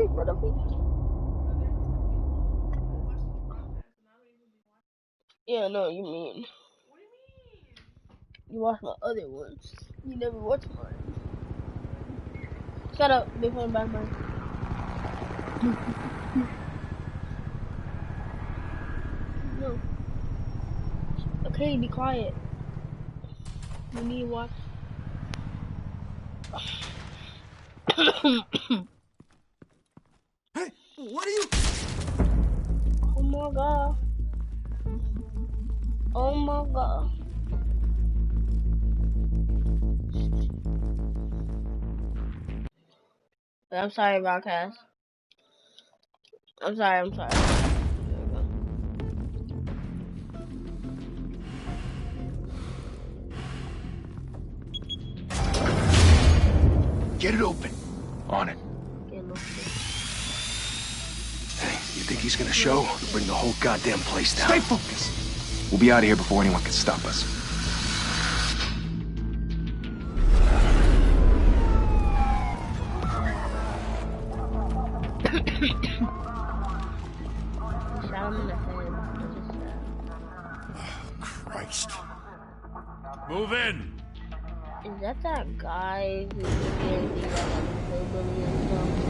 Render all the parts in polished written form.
in front of me. Yeah, no, you mean. You watch my other ones. You never watch mine. Shut up, big one back mine. No. Okay, be quiet. You need to watch. Hey, what are you? Oh my god. Oh my god. I'm sorry, broadcast. I'm sorry. There we go. Get it open. On it. Hey, you think he's gonna show? We'll bring the whole goddamn place down. Stay focused. We'll be out of here before anyone can stop us. Shot him in the head. Christ. Move in. Is that guy who's getting beat up like a hillbilly or something?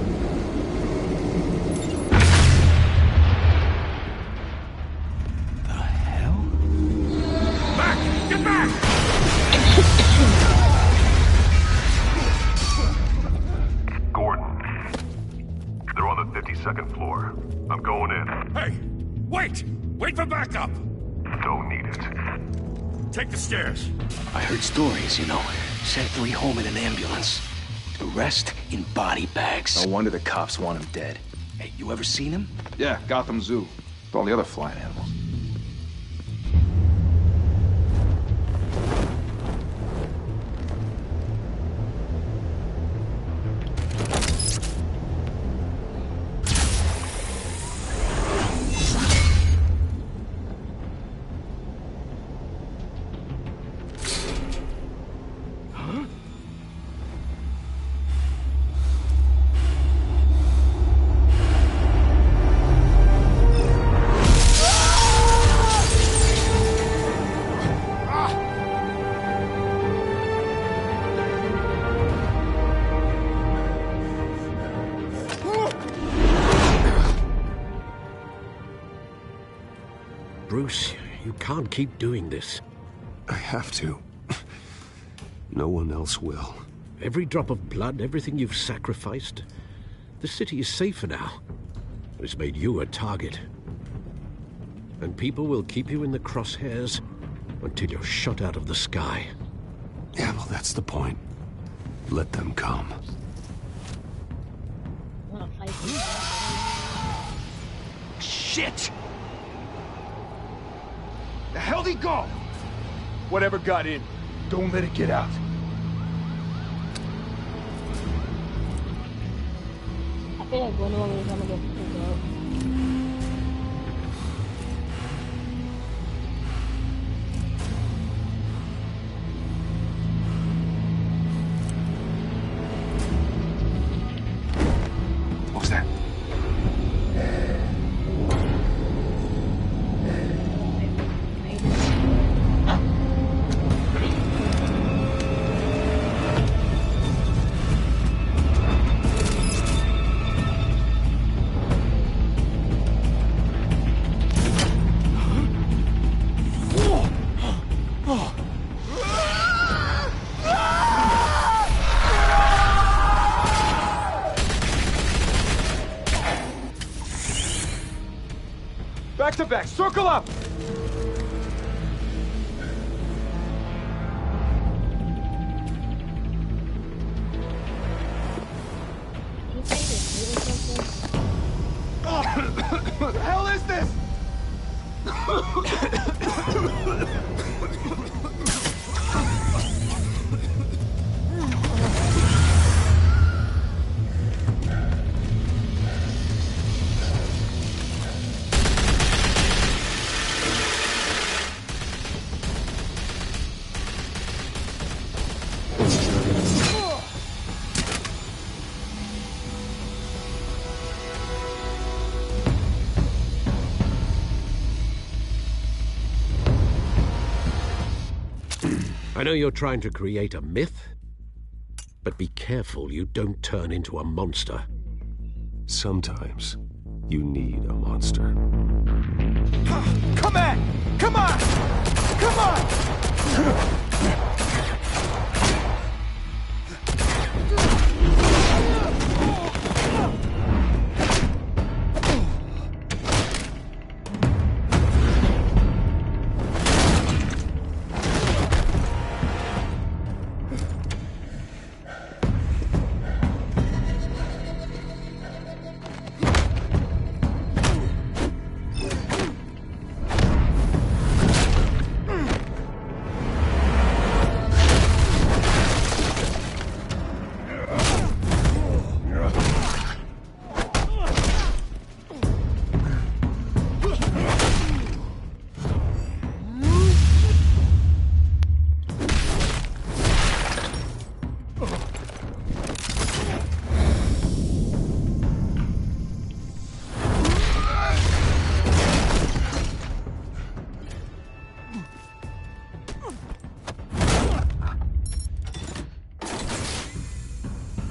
The hell? Back! Get back! Gordon. They're on the 52nd floor. I'm going in. Hey! Wait! Wait for backup! Don't need it. Take the stairs. I heard stories, you know. Sent 3 home in an ambulance. The rest in body bags. No wonder the cops want him dead. Hey, you ever seen him? Yeah, Gotham Zoo. With all the other flying animals. Bruce, you can't keep doing this. I have to. No one else will. Every drop of blood, everything you've sacrificed. The city is safer now. It's made you a target. And people will keep you in the crosshairs until you're shot out of the sky. Yeah, well, that's the point. Let them come. Shit! The hell'd he go? Whatever got in, don't let it get out. I feel like one of them is gonna get picked up. What was that? Back to back, circle up! What the hell is this? I know you're trying to create a myth, but be careful you don't turn into a monster. Sometimes you need a monster. Come on! Come on! Come on!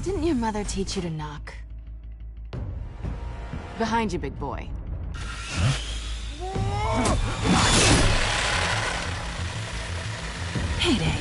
Didn't your mother teach you to knock? Behind you, big boy. Heyday.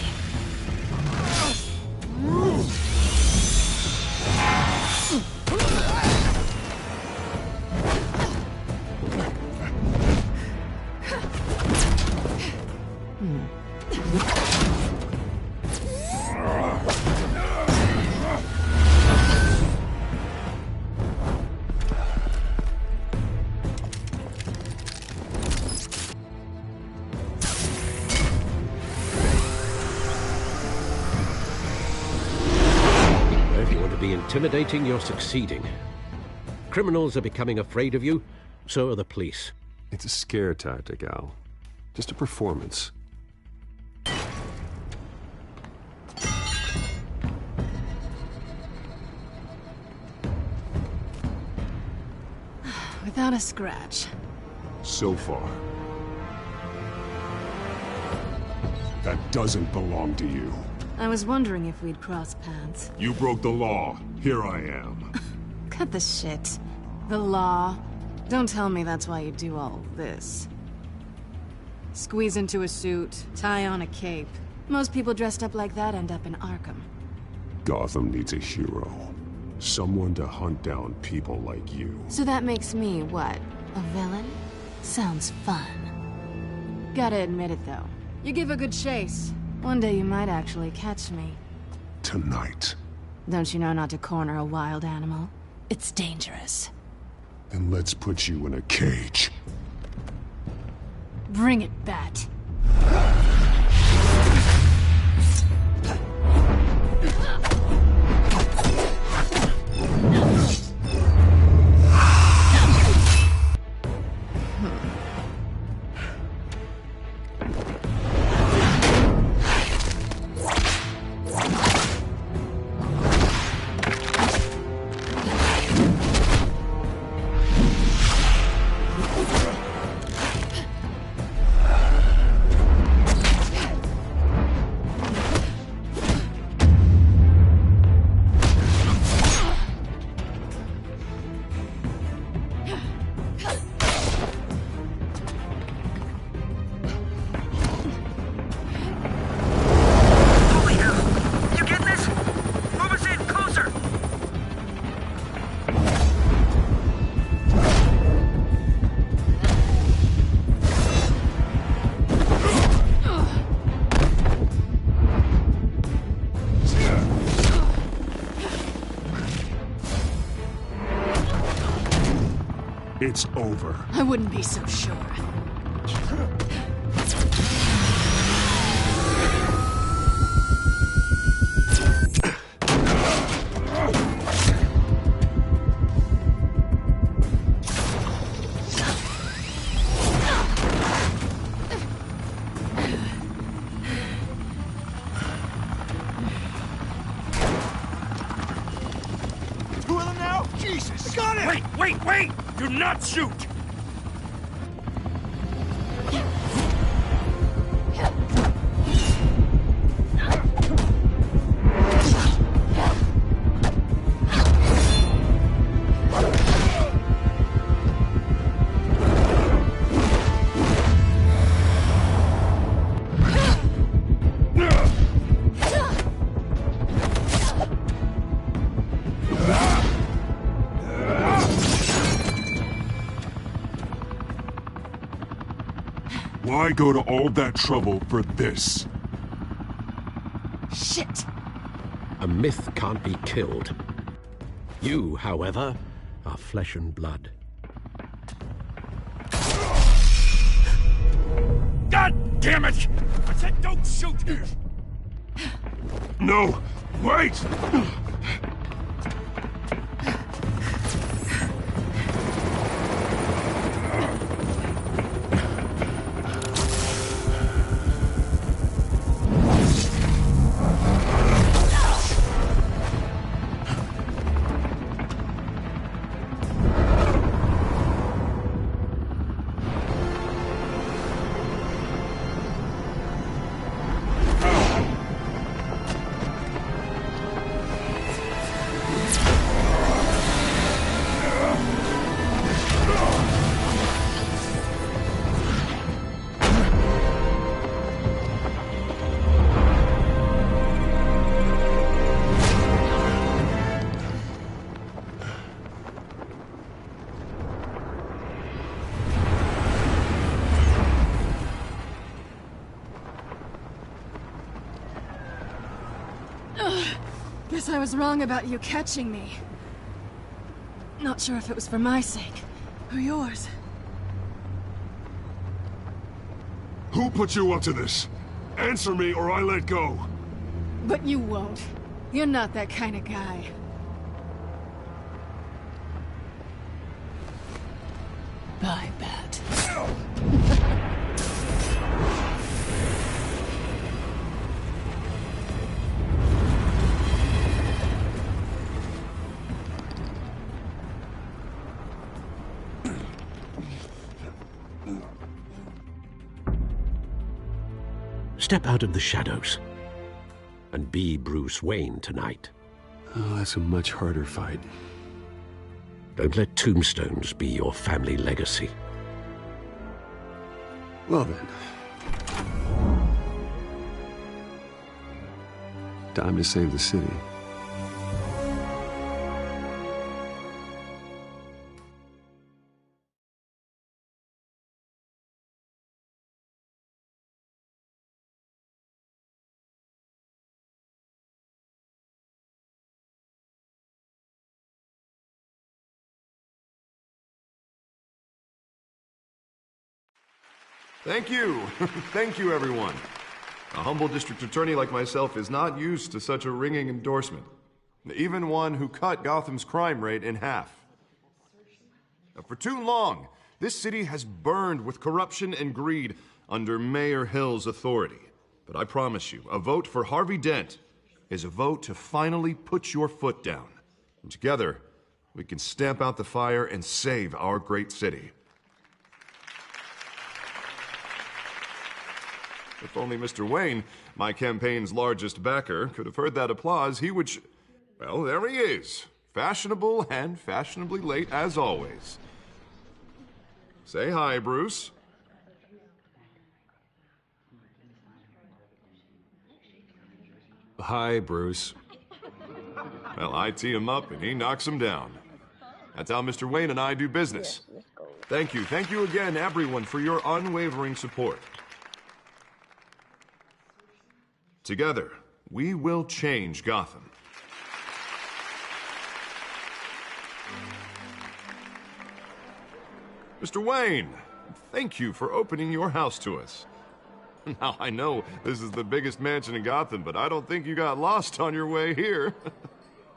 Intimidating, you're succeeding. Criminals are becoming afraid of you, so are the police. It's a scare tactic, Al. Just a performance. Without a scratch. So far. That doesn't belong to you. I was wondering if we'd cross paths. You broke the law. Here I am. Cut the shit. The law. Don't tell me that's why you do all this. Squeeze into a suit, tie on a cape. Most people dressed up like that end up in Arkham. Gotham needs a hero. Someone to hunt down people like you. So that makes me, what, a villain? Sounds fun. Gotta admit it, though. You give a good chase. One day you might actually catch me. Tonight. Don't you know not to corner a wild animal? It's dangerous. Then let's put you in a cage. Bring it, Bat. It's over. I wouldn't be so sure. Two of them now? Jesus! Got it! Wait! Do not shoot! Why go to all that trouble for this? Shit! A myth can't be killed. You, however, are flesh and blood. God damn it! I said don't shoot! No! Wait! Guess I was wrong about you catching me. Not sure if it was for my sake, or yours. Who put you up to this? Answer me or I let go. But you won't. You're not that kind of guy. Bye, Bat. Step out of the shadows and be Bruce Wayne tonight. Oh, that's a much harder fight. Don't let tombstones be your family legacy. Well then. Time to save the city. Thank you. Thank you, everyone. A humble district attorney like myself is not used to such a ringing endorsement. Even one who cut Gotham's crime rate in half. For too long, this city has burned with corruption and greed under Mayor Hill's authority. But I promise you, a vote for Harvey Dent is a vote to finally put your foot down. And together, we can stamp out the fire and save our great city. If only Mr. Wayne, my campaign's largest backer, could have heard that applause, he would well, there he is. Fashionable and fashionably late as always. Say hi, Bruce. Hi, Bruce. Well, I tee him up and he knocks him down. That's how Mr. Wayne and I do business. Thank you. Thank you again, everyone, for your unwavering support. Together, we will change Gotham. Mr. Wayne, thank you for opening your house to us. Now, I know this is the biggest mansion in Gotham, but I don't think you got lost on your way here.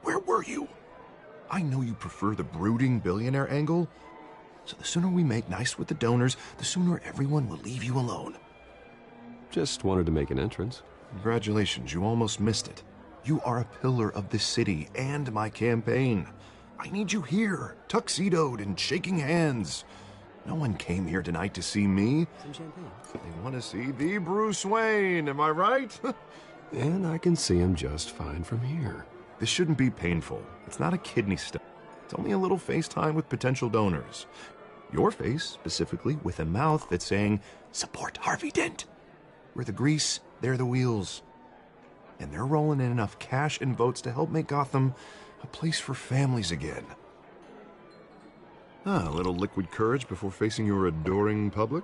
Where were you? I know you prefer the brooding billionaire angle, so the sooner we make nice with the donors, the sooner everyone will leave you alone. Just wanted to make an entrance. Congratulations, you almost missed it. You are a pillar of this city and my campaign. I need you here, tuxedoed and shaking hands. No one came here tonight to see me. Some champagne. They want to see the Bruce Wayne, am I right? And I can see him just fine from here. This shouldn't be painful. It's not a kidney stone. It's only a little FaceTime with potential donors. Your face, specifically, with a mouth that's saying, support Harvey Dent. We're the grease, they're the wheels. And they're rolling in enough cash and votes to help make Gotham a place for families again. A little liquid courage before facing your adoring public.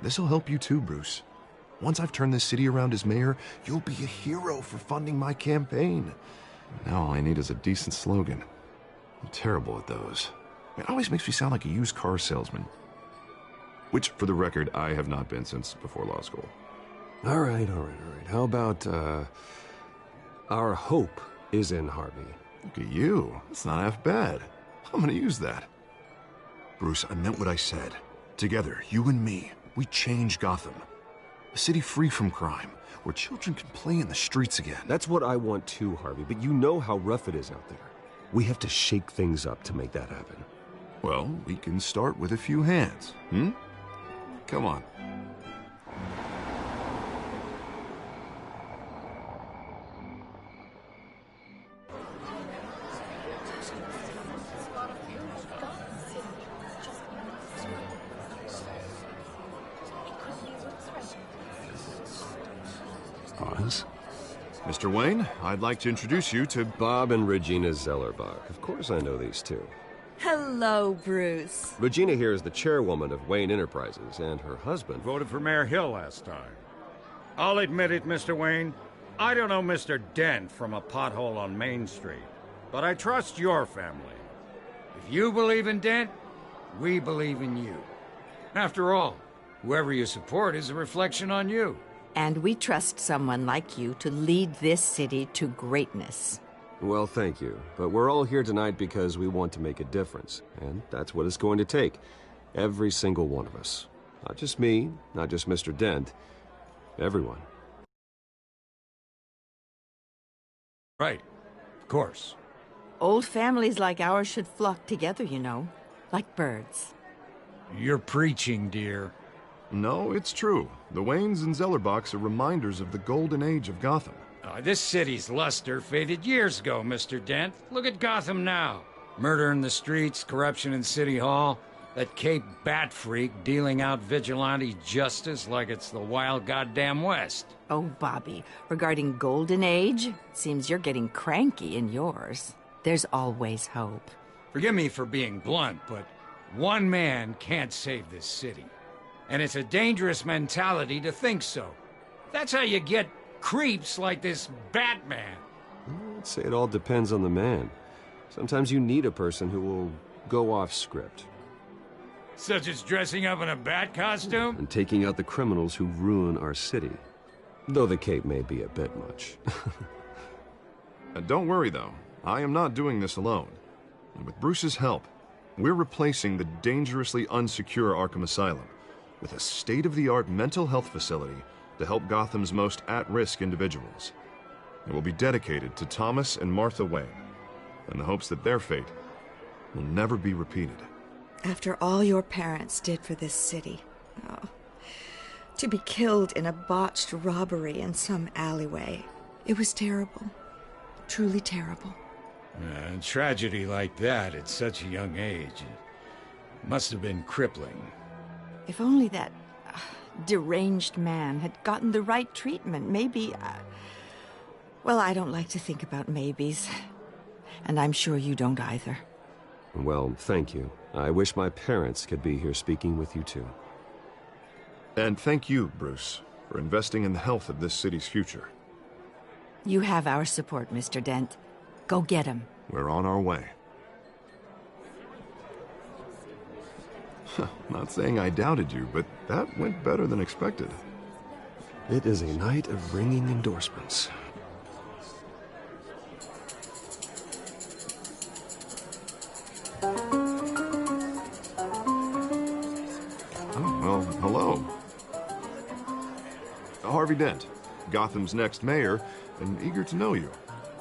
This'll help you too, Bruce. Once I've turned this city around as mayor, you'll be a hero for funding my campaign. Now all I need is a decent slogan. I'm terrible at those. It always makes me sound like a used car salesman. Which, for the record, I have not been since before law school. All right. How about, our hope is in Harvey? Look at you. That's not half bad. I'm gonna use that. Bruce, I meant what I said. Together, you and me, we change Gotham. A city free from crime, where children can play in the streets again. That's what I want too, Harvey, but you know how rough it is out there. We have to shake things up to make that happen. Well, we can start with a few hands, Come on. Oz? Mr. Wayne, I'd like to introduce you to Bob and Regina Zellerbach. Of course I know these two. Hello, Bruce. Regina here is the chairwoman of Wayne Enterprises, and her husband Voted for Mayor Hill last time. I'll admit it, Mr. Wayne. I don't know Mr. Dent from a pothole on Main Street, but I trust your family. If you believe in Dent, we believe in you. After all, whoever you support is a reflection on you. And we trust someone like you to lead this city to greatness. Well, thank you. But we're all here tonight because we want to make a difference. And that's what it's going to take. Every single one of us. Not just me, not just Mr. Dent. Everyone. Right. Of course. Old families like ours should flock together, you know. Like birds. You're preaching, dear. No, it's true. The Waynes and Zellerbachs are reminders of the golden age of Gotham. This city's luster faded years ago, Mr. Dent. Look at Gotham now. Murder in the streets, corruption in City Hall, that Cape Bat freak dealing out vigilante justice like it's the wild goddamn West. Oh, Bobby, regarding Golden Age, seems you're getting cranky in yours. There's always hope. Forgive me for being blunt, but one man can't save this city. And it's a dangerous mentality to think so. That's how you get creeps like this Batman. I'd say it all depends on the man. Sometimes you need a person who will go off script. Such as dressing up in a bat costume? And taking out the criminals who ruin our city. Though the cape may be a bit much. Don't worry, though. I am not doing this alone. And with Bruce's help, we're replacing the dangerously unsecure Arkham Asylum with a state-of-the-art mental health facility to help Gotham's most at-risk individuals. It will be dedicated to Thomas and Martha Wayne, in the hopes that their fate will never be repeated. After all your parents did for this city, to be killed in a botched robbery in some alleyway, it was terrible. Truly terrible. A tragedy like that at such a young age, it must have been crippling. If only that deranged man had gotten the right treatment, maybe... Well, I don't like to think about maybes. And I'm sure you don't either. Well, thank you. I wish my parents could be here speaking with you too. And thank you, Bruce, for investing in the health of this city's future. You have our support, Mr. Dent. Go get him. We're on our way. Not saying I doubted you, but that went better than expected. It is a night of ringing endorsements. Oh, well, hello. Harvey Dent, Gotham's next mayor, and eager to know you.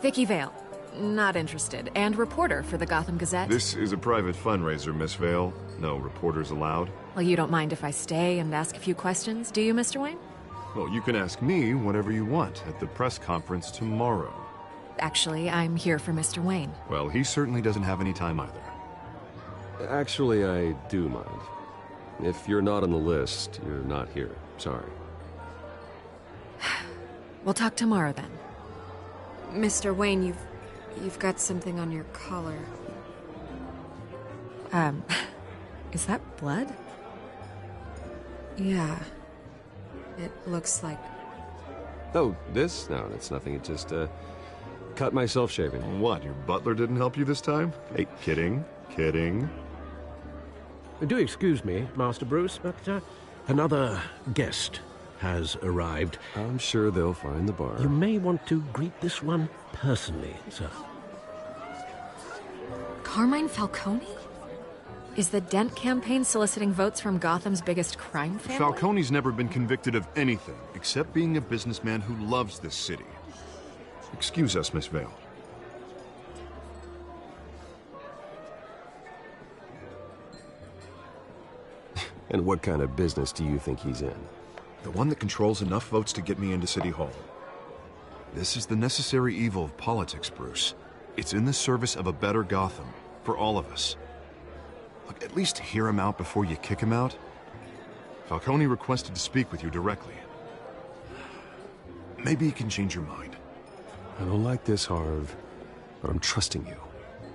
Vicky Vale. Not interested. And reporter for the Gotham Gazette. This is a private fundraiser, Miss Vale. No reporters allowed. Well, you don't mind if I stay and ask a few questions, do you, Mr. Wayne? Well, you can ask me whatever you want at the press conference tomorrow. Actually, I'm here for Mr. Wayne. Well, he certainly doesn't have any time either. Actually, I do mind. If you're not on the list, you're not here. Sorry. We'll talk tomorrow then. Mr. Wayne, you've got something on your collar. Is that blood? Yeah. It looks like... Oh, this? No, that's nothing. It just, cut myself shaving. What, your butler didn't help you this time? Hey, kidding. Kidding. Do excuse me, Master Bruce, but another guest has arrived. I'm sure they'll find the bar. You may want to greet this one personally, sir. Carmine Falcone? Is the Dent campaign soliciting votes from Gotham's biggest crime family? Falcone's never been convicted of anything, except being a businessman who loves this city. Excuse us, Miss Vale. And what kind of business do you think he's in? The one that controls enough votes to get me into City Hall. This is the necessary evil of politics, Bruce. It's in the service of a better Gotham, for all of us. Look, at least hear him out before you kick him out. Falcone requested to speak with you directly. Maybe he can change your mind. I don't like this, Harv, but I'm trusting you.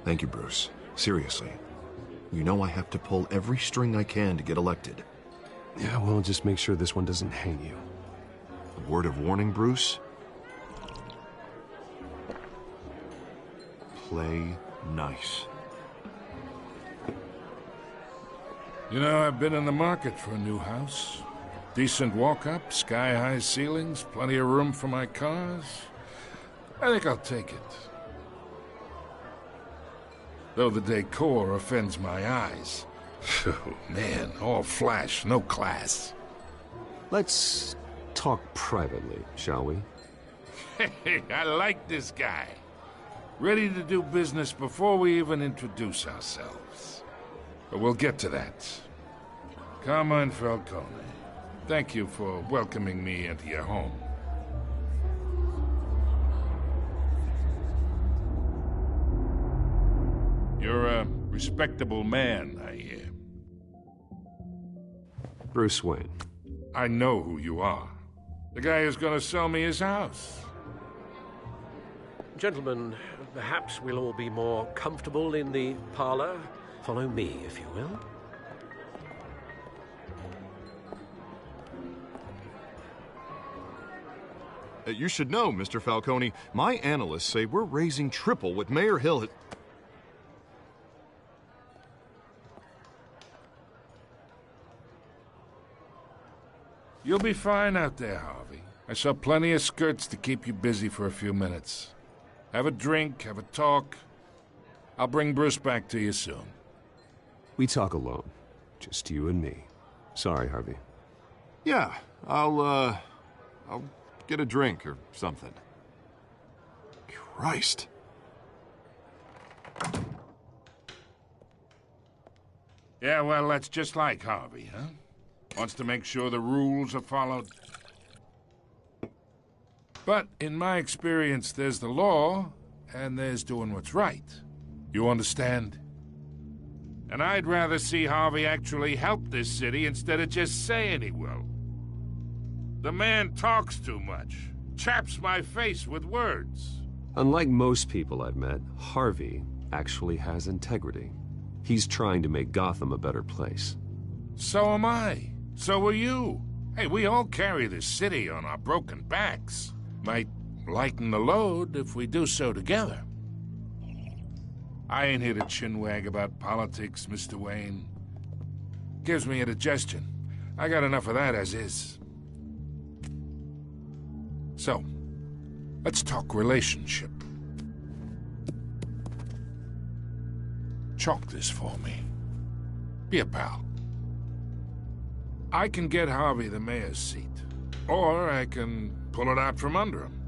Thank you, Bruce. Seriously. You know I have to pull every string I can to get elected. Yeah, well, just make sure this one doesn't hang you. A word of warning, Bruce? Play nice. You know, I've been in the market for a new house. Decent walk-up, sky-high ceilings, plenty of room for my cars. I think I'll take it. Though the decor offends my eyes. Oh, man, all flash, no class. Let's talk privately, shall we? Hey, I like this guy. Ready to do business before we even introduce ourselves. But we'll get to that. Carmine Falcone, thank you for welcoming me into your home. You're a respectable man, I hear. Bruce Wayne. I know who you are. The guy who's gonna sell me his house. Gentlemen, perhaps we'll all be more comfortable in the parlor. Follow me, if you will. You should know, Mr. Falcone, my analysts say we're raising triple what Mayor Hill had... You'll be fine out there, Harvey. I saw plenty of skirts to keep you busy for a few minutes. Have a drink, have a talk. I'll bring Bruce back to you soon. We talk alone. Just you and me. Sorry, Harvey. Yeah, I'll get a drink or something. Christ. Yeah, well, that's just like Harvey, huh? Wants to make sure the rules are followed. But in my experience, there's the law, and there's doing what's right. You understand? And I'd rather see Harvey actually help this city instead of just saying he will. The man talks too much, chaps my face with words. Unlike most people I've met, Harvey actually has integrity. He's trying to make Gotham a better place. So am I. So are you. Hey, we all carry this city on our broken backs. Might lighten the load if we do so together. I ain't here to chinwag about politics, Mr. Wayne. Gives me indigestion. I got enough of that as is. So, let's talk relationship. Chalk this for me. Be a pal. I can get Harvey the mayor's seat, or I can pull it out from under him.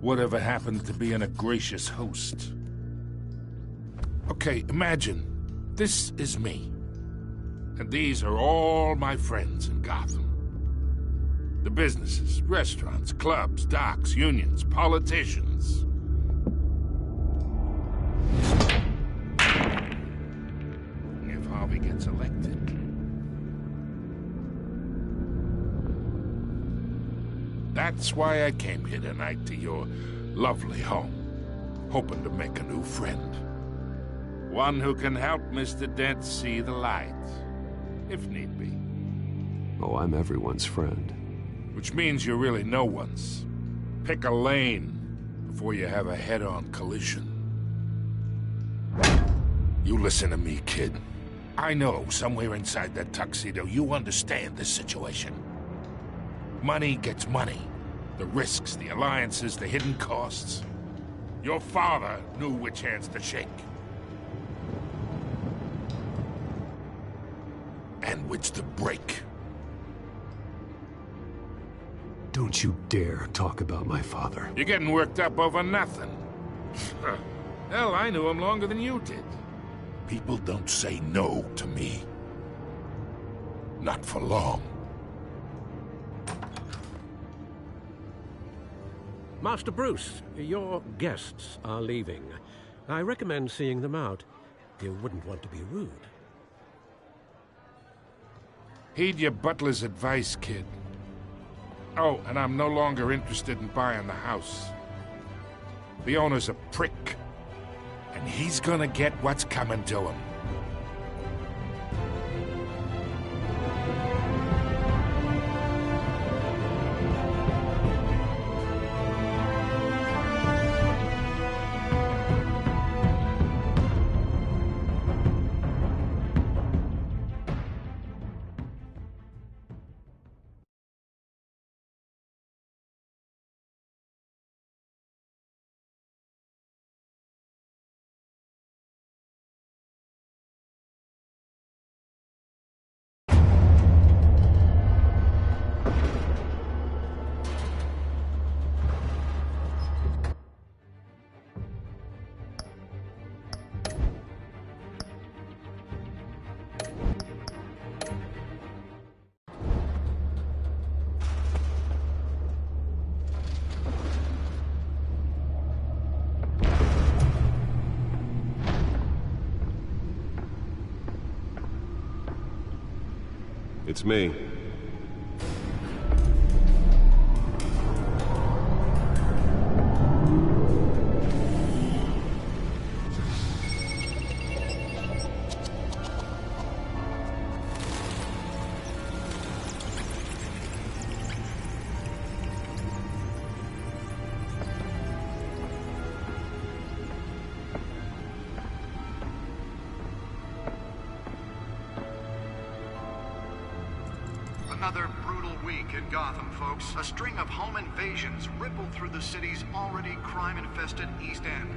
Whatever happened to being a gracious host? Okay, imagine, this is me. And these are all my friends in Gotham. The businesses, restaurants, clubs, docks, unions, politicians. If Harvey gets elected... That's why I came here tonight to your lovely home, hoping to make a new friend. One who can help Mr. Dent see the light. if need be. Oh, I'm everyone's friend. Which means you're really no one's. Pick a lane before you have a head-on collision. You listen to me, kid. I know somewhere inside that tuxedo you understand this situation. Money gets money. The risks, the alliances, the hidden costs. Your father knew which hands to shake. And which to break. Don't you dare talk about my father. You're getting worked up over nothing. Hell, I knew him longer than you did. People don't say no to me. Not for long. Master Bruce, your guests are leaving. I recommend seeing them out. You wouldn't want to be rude. Heed your butler's advice, kid. Oh, and I'm no longer interested in buying the house. The owner's a prick. And he's gonna get what's coming to him. It's me. Another brutal week in Gotham, folks. A string of home invasions rippled through the city's already crime-infested East End.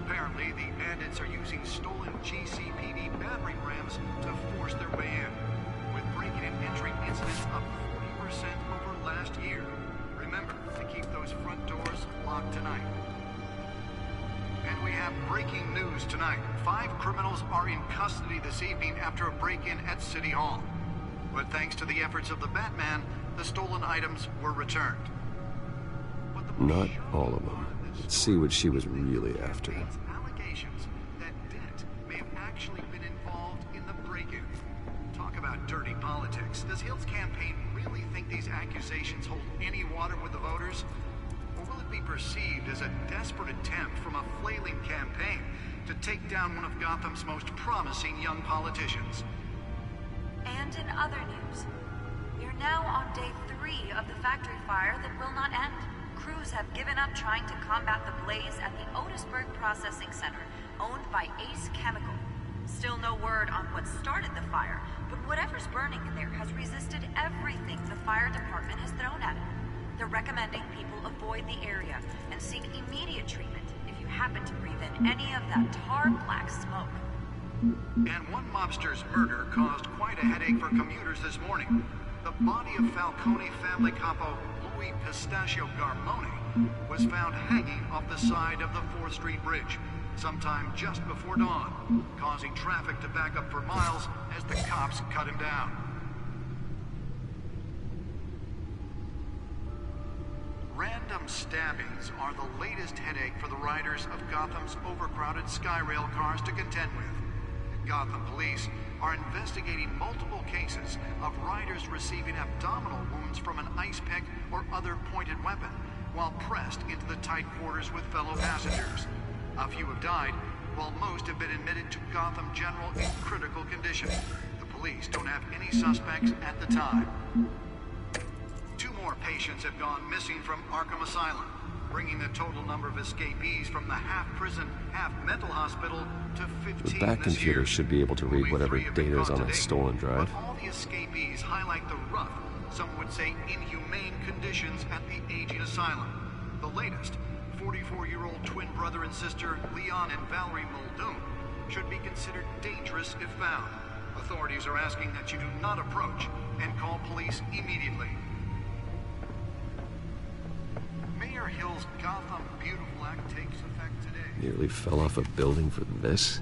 Apparently, the bandits are using stolen GCPD battering rams to force their way in, with breaking and entering incidents up 40% over last year. Remember to keep those front doors locked tonight. And we have breaking news tonight. 5 criminals are in custody this evening after a break-in at City Hall. But thanks to the efforts of the Batman, the stolen items were returned. Not all of them. Let's see what she was really after. Allegations that Dent may have actually been involved in the break-in. Talk about dirty politics. Does Hill's campaign really think these accusations hold any water with the voters? Or will it be perceived as a desperate attempt from a flailing campaign to take down one of Gotham's most promising young politicians? And in other news, we are now on day 3 of the factory fire that will not end. Crews have given up trying to combat the blaze at the Otisburg Processing Center, owned by Ace Chemical. Still no word on what started the fire, but whatever's burning in there has resisted everything the fire department has thrown at it. They're recommending people avoid the area and seek immediate treatment if you happen to breathe in any of that tar black smoke. And one mobster's murder caused quite a headache for commuters this morning. The body of Falcone family capo Louis Pistachio Garmone was found hanging off the side of the 4th Street Bridge sometime just before dawn, causing traffic to back up for miles as the cops cut him down. Random stabbings are the latest headache for the riders of Gotham's overcrowded Skyrail cars to contend with. Gotham police are investigating multiple cases of riders receiving abdominal wounds from an ice pick or other pointed weapon while pressed into the tight quarters with fellow passengers. A few have died, while most have been admitted to Gotham General in critical condition. The police don't have any suspects at the time. 2 more patients have gone missing from Arkham Asylum, bringing the total number of escapees from the half-prison, half-mental hospital to 15 The back computer should be able to read whatever data is on that stolen drive. But all the escapees highlight the rough, some would say inhumane conditions at the aging asylum. The latest, 44-year-old twin brother and sister Leon and Valerie Muldoon, should be considered dangerous if found. Authorities are asking that you do not approach and call police immediately. Mayor Hill's Gotham Beautiful Act takes effect today. Nearly fell off a building for this?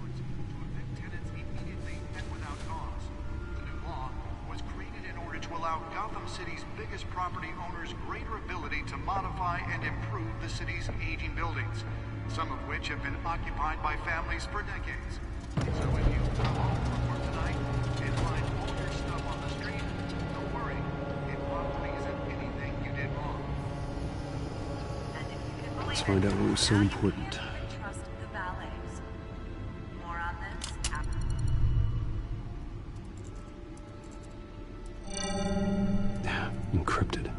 Gotham City's biggest property owners greater ability to modify and improve the city's aging buildings, some of which have been occupied by families for decades. So if you come home from work tonight and find all your stuff on the street, don't worry, it probably isn't anything you did wrong. Let's find out what was so important. Trust the valets. More on this Encrypted.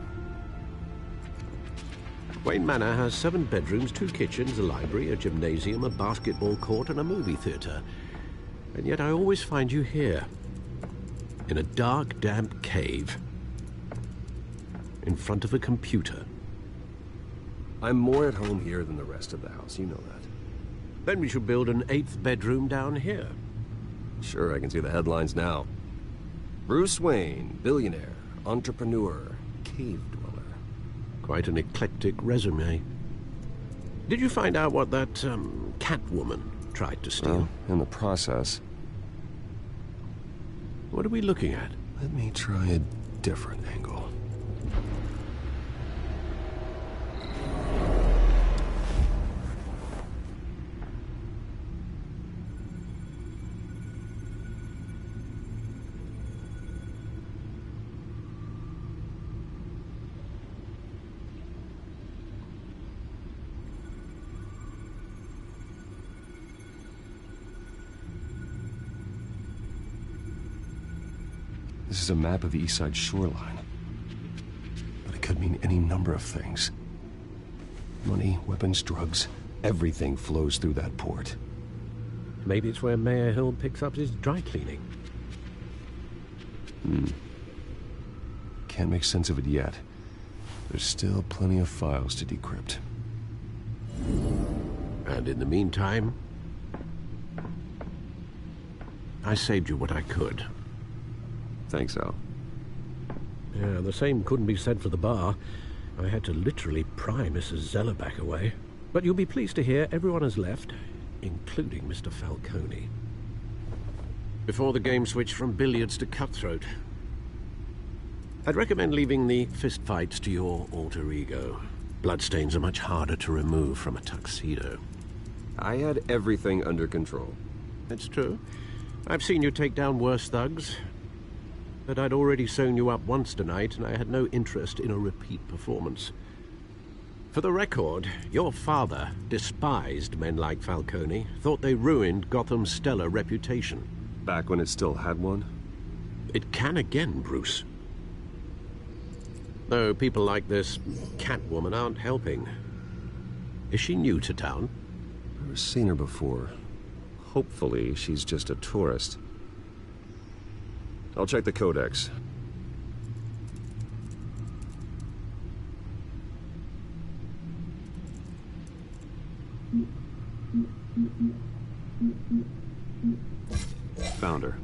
Wayne Manor has 7 bedrooms, 2 kitchens, a library, a gymnasium, a basketball court, and a movie theater. And yet I always find you here, in a dark, damp cave, in front of a computer. I'm more at home here than the rest of the house, you know that. Then we should build an 8th bedroom down here. Sure, I can see the headlines now. Bruce Wayne, billionaire, entrepreneur, cave dweller. Quite an eclectic resume. Did you find out what that, Catwoman tried to steal? Well, in the process. What are we looking at? Let me try a different angle. This is a map of the East Side shoreline. But it could mean any number of things. Money, weapons, drugs, everything flows through that port. Maybe it's where Mayor Hill picks up his dry cleaning. Can't make sense of it yet. There's still plenty of files to decrypt. And in the meantime, I saved you what I could. Thanks, Al. Yeah, the same couldn't be said for the bar. I had to literally pry Mrs. Zellerback away. But you'll be pleased to hear everyone has left, including Mr. Falcone. Before the game switched from billiards to cutthroat. I'd recommend leaving the fistfights to your alter ego. Bloodstains are much harder to remove from a tuxedo. I had everything under control. It's true. I've seen you take down worse thugs. But I'd already sewn you up once tonight, and I had no interest in a repeat performance. For the record, your father despised men like Falcone, thought they ruined Gotham's stellar reputation. Back when it still had one? It can again, Bruce. Though people like this Catwoman aren't helping. Is she new to town? Never seen her before. Hopefully, she's just a tourist. I'll check the codex. Found her.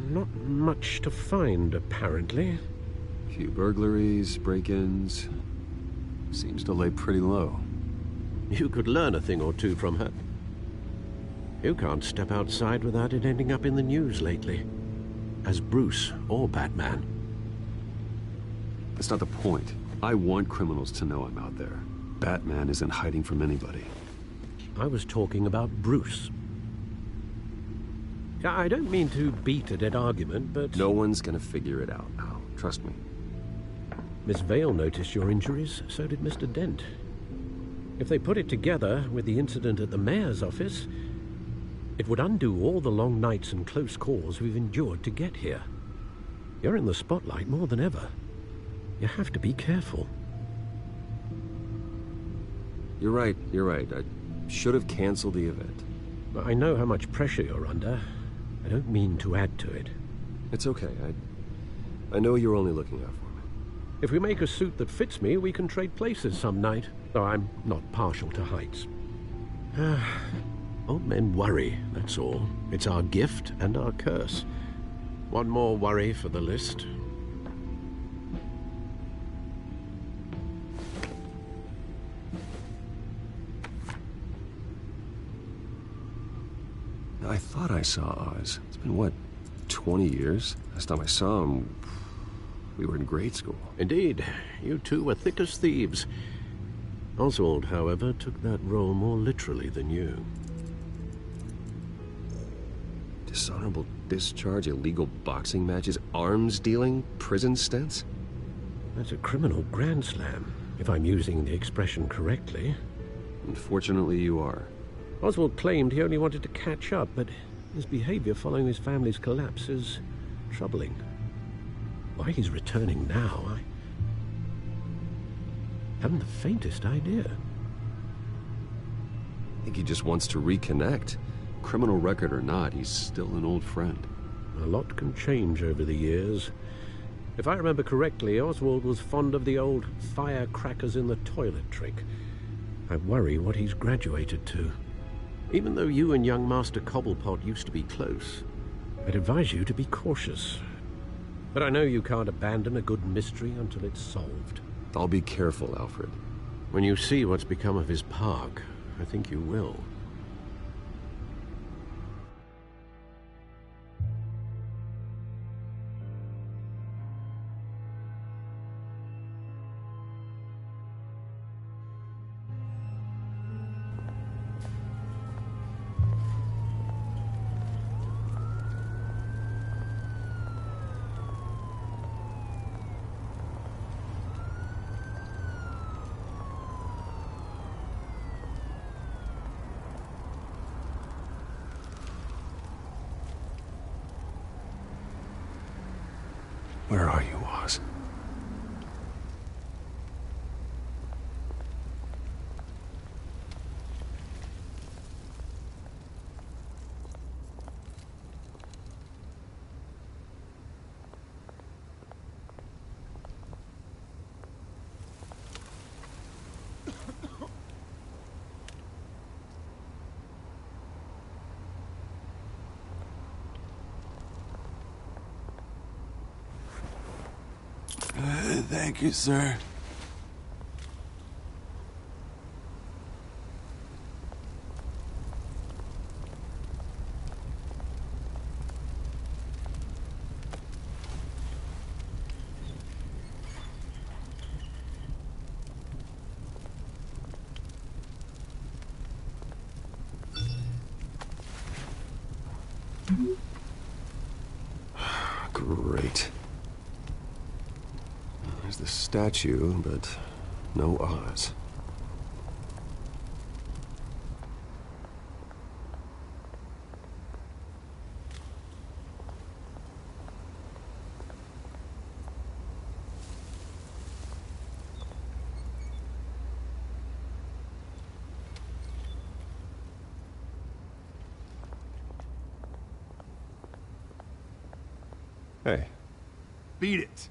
Not much to find, apparently. Few burglaries, break-ins. Seems to lay pretty low. You could learn a thing or two from her. You can't step outside without it ending up in the news lately. As Bruce or Batman. That's not the point. I want criminals to know I'm out there. Batman isn't hiding from anybody. I was talking about Bruce. I don't mean to beat a dead argument, but... No one's gonna figure it out now. Trust me. Miss Vale noticed your injuries, so did Mr. Dent. If they put it together with the incident at the mayor's office, it would undo all the long nights and close calls we've endured to get here. You're in the spotlight more than ever. You have to be careful. You're right. I should have canceled the event. I know how much pressure you're under. I don't mean to add to it. It's okay. I know you're only looking out for me. If we make a suit that fits me, we can trade places some night, though I'm not partial to heights. Old men worry, that's all. It's our gift and our curse. One more worry for the list. I thought I saw Oz. It's been, what, 20 years? Last time I saw him, we were in grade school. Indeed. You two were thick as thieves. Oswald, however, took that role more literally than you. Dishonorable discharge, illegal boxing matches, arms dealing, prison stints? That's a criminal grand slam, if I'm using the expression correctly. Unfortunately, you are. Oswald claimed he only wanted to catch up, but his behavior following his family's collapse is troubling. Why he's returning now, I haven't the faintest idea. I think he just wants to reconnect. Criminal record or not, he's still an old friend. A lot can change over the years. If I remember correctly, Oswald was fond of the old firecrackers in the toilet trick. I worry what he's graduated to. Even though you and young Master Cobblepot used to be close, I'd advise you to be cautious. But I know you can't abandon a good mystery until it's solved. I'll be careful, Alfred. When you see what's become of his park, I think you will. Where are you, Oz? Thank you, sir. Great. There's the statue, but no Oz. Hey. Beat it.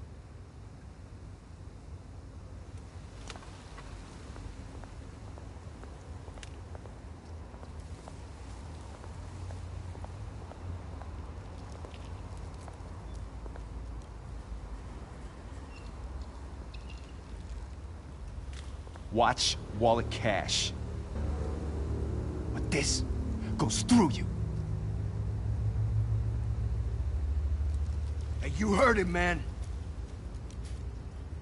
Watch wallet cash. But this goes through you. Hey, you heard it, man.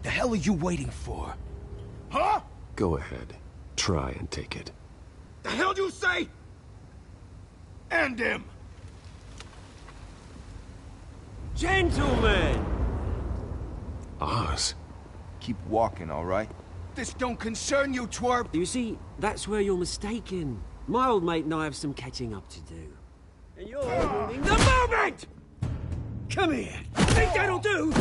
The hell are you waiting for? Huh? Go ahead. Try and take it. The hell do you say? End him! Gentlemen! Oz. Keep walking, all right? This don't concern you, twerp! You see, that's where you're mistaken. My old mate and I have some catching up to do. And you're ruining the moment! Come here! Think that'll do?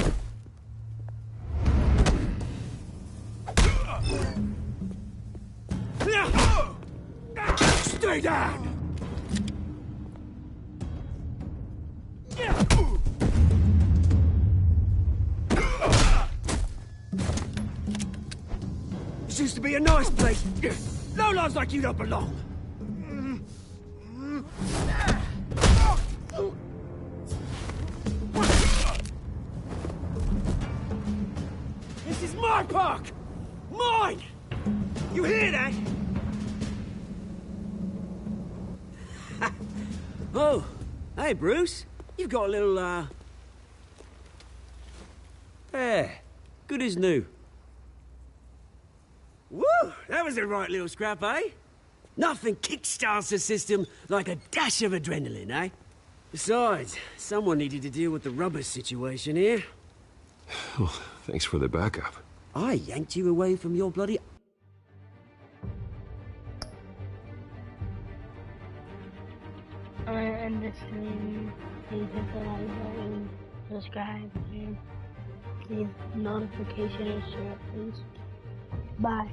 Stay down! This used to be a nice place. No lives like you don't belong. This is my park! Mine! You hear that? Oh, hey, Bruce. You've got a little, Yeah, good as new. Woo! That was a right little scrap, eh? Nothing kickstarts the system like a dash of adrenaline, eh? Besides, someone needed to deal with the rubber situation here. Well, thanks for the backup. I yanked you away from your bloody... And the stream, please hit the like button, subscribe, and leave notification and share, please. Bye.